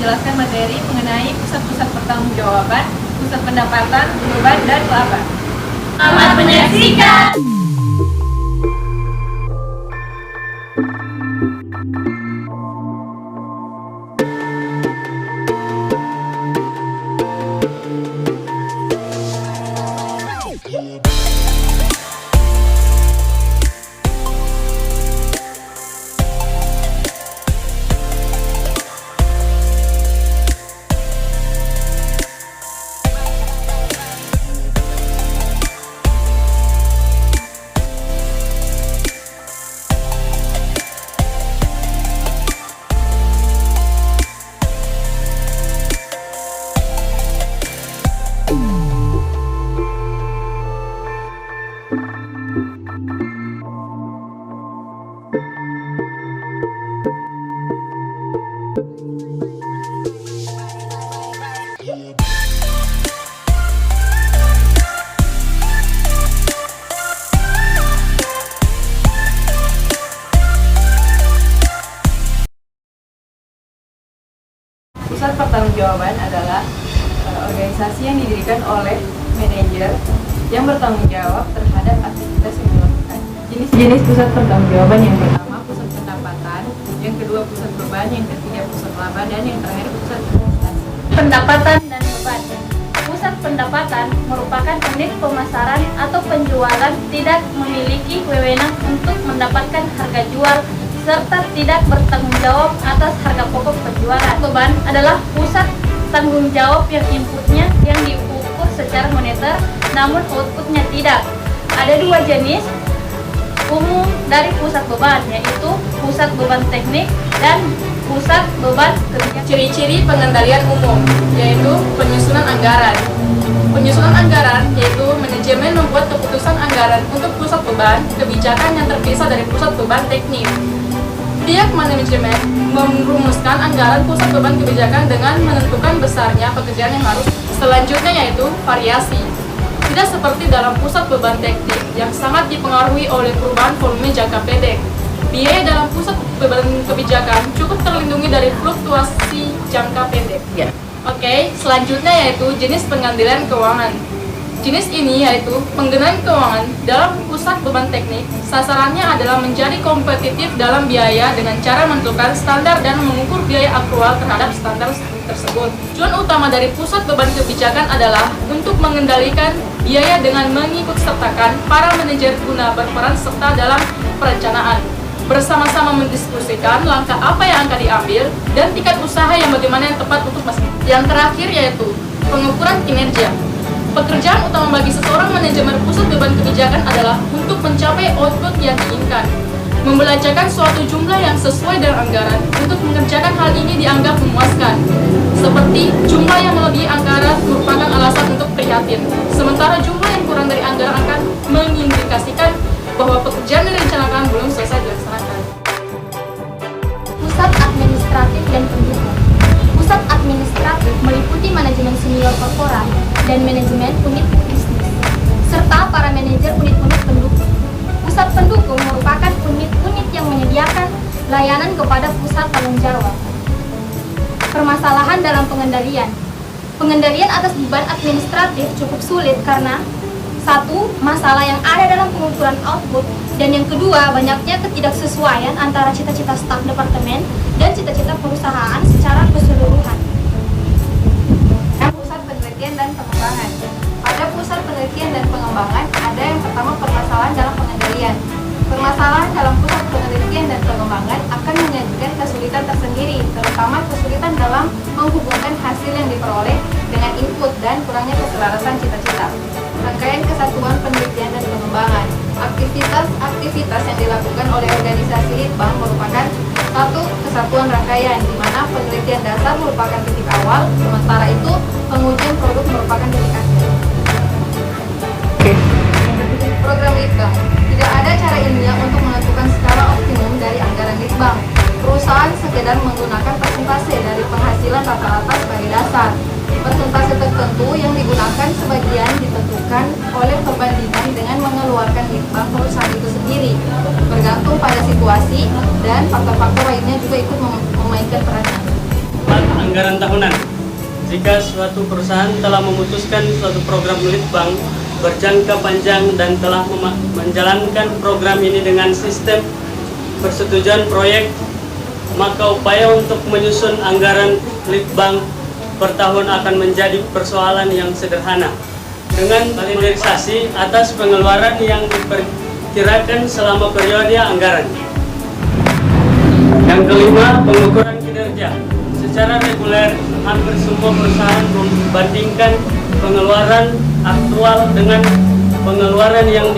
menjelaskan materi mengenai pusat-pusat pertanggungjawaban, pusat pendapatan, beban, dan laba. Selamat menyaksikan! Pusat pertanggungjawaban adalah organisasi yang didirikan oleh manajer yang bertanggung jawab terhadap aktivitas yang dilakukan. Jenis pusat pertanggungjawaban yang pertama pusat pendapatan, yang kedua pusat beban, yang ketiga pusat laba, dan yang terakhir pusat investasi. Pendapatan dan beban. Pusat pendapatan merupakan unit pemasaran atau penjualan tidak memiliki wewenang untuk mendapatkan harga jual serta tidak bertanggung jawab atas harga pokok penjualan. Beban adalah pusat tanggung jawab yang inputnya yang diukur secara moneter namun outputnya tidak. Ada dua jenis umum dari pusat beban, yaitu pusat beban teknik dan pusat beban kebijakan. Ciri-ciri pengendalian umum yaitu penyusunan anggaran. Penyusunan anggaran yaitu manajemen membuat keputusan anggaran untuk pusat beban kebijakan yang terpisah dari pusat beban teknik. Pihak manajemen merumuskan anggaran pusat beban kebijakan dengan menentukan besarnya pekerjaan yang harus. Selanjutnya yaitu variasi. Tidak seperti dalam pusat beban teknik yang sangat dipengaruhi oleh perubahan volume jangka pendek. Biaya dalam pusat beban kebijakan cukup terlindungi dari fluktuasi jangka pendek. Oke, selanjutnya yaitu jenis pengendalian keuangan. Jenis ini yaitu pengendalian keuangan dalam pusat beban teknik. Sasarannya adalah menjadi kompetitif dalam biaya dengan cara menentukan standar dan mengukur biaya akrual terhadap standar tersebut. Tujuan utama dari pusat beban kebijakan adalah untuk mengendalikan biaya dengan mengikut sertakan para manajer guna berperan serta dalam perencanaan. Bersama-sama mendiskusikan langkah apa yang akan diambil dan tingkat usaha yang bagaimana yang tepat untuk masing-masing. Yang terakhir yaitu pengukuran kinerja. Pekerjaan utama bagi seseorang manajemen pusat beban kebijakan adalah untuk mencapai output yang diinginkan. Membelanjakan suatu jumlah yang sesuai dengan anggaran. Untuk mengerjakan hal ini dianggap memuaskan. Seperti jumlah yang melebihi anggaran merupakan alasan untuk prihatin. Sementara jumlah yang kurang dari anggaran akan mengindikasikan bahwa pekerjaan yang direncanakan belum selesai dilaksanakan. Pusat administratif dan pendukung. Pusat administratif meliputi manajemen senior korporat dan manajemen unit bisnis, serta para manajer unit-unit pendukung. Pusat pendukung merupakan unit-unit yang menyediakan layanan kepada pusat tanggung jawab. Permasalahan dalam pengendalian. Pengendalian atas beban administratif cukup sulit karena satu, masalah yang ada dalam pengukuran output, dan yang kedua, banyaknya ketidaksesuaian antara cita-cita staf departemen dan cita-cita perusahaan secara keseluruhan. Pusat penelitian dan pengembangan. Pada pusat penelitian dan pengembangan ada yang pertama permasalahan dalam pengendalian. Permasalahan dalam pusat penelitian dan pengembangan akan menyajikan kesulitan tersendiri, terutama kesulitan dalam menghubungkan hasil yang diperoleh dengan input dan kurangnya keselarasan cita-cita. Rangkaian kesatuan penelitian dan pengembangan. Aktivitas yang dilakukan oleh organisasi litbang merupakan satu kesatuan rangkaian, di mana penelitian dasar merupakan titik awal, sementara itu pengujian produk merupakan titik akhir. Program litbang. Tidak ada cara ilmiah untuk menentukan skala optimum dari anggaran litbang. Perusahaan sekedar menggunakan persentase dari penghasilan rata-rata sebagai dasar. Persentase tertentu yang digunakan sebagian ditentukan oleh perbandingan dengan mengeluarkan litbang perusahaan itu sendiri, bergantung pada situasi dan faktor-faktor lainnya juga ikut memainkan peranan. anggaran tahunan. Jika suatu perusahaan telah memutuskan suatu program litbang berjangka panjang dan telah menjalankan program ini dengan sistem persetujuan proyek, maka upaya untuk menyusun anggaran litbang per tahun akan menjadi persoalan yang sederhana. Dengan kalendarisasi atas pengeluaran yang diperkirakan selama periode anggaran. Yang kelima, pengukuran kinerja. Secara reguler, hampir semua perusahaan membandingkan pengeluaran aktual dengan pengeluaran yang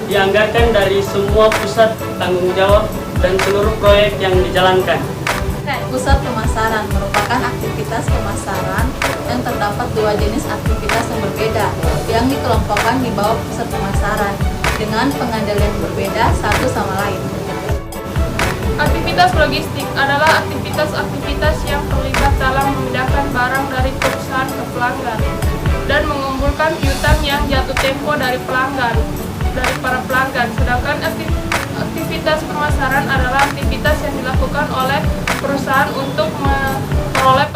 dianggarkan dari semua pusat tanggung jawab dan seluruh proyek yang dijalankan. Pusat pemasaran merupakan aktivitas pemasaran yang terdapat dua jenis aktivitas yang berbeda yang dikelompokkan di bawah pusat pemasaran dengan pengendalian berbeda satu sama lain. Aktivitas logistik adalah aktivitas-aktivitas yang terlibat dalam memindahkan barang dari perusahaan ke pelanggan dan mengumpulkan piutang yang jatuh tempo dari para pelanggan. Sedangkan aktivitas pemasaran adalah aktivitas yang dilakukan oleh perusahaan untuk memperoleh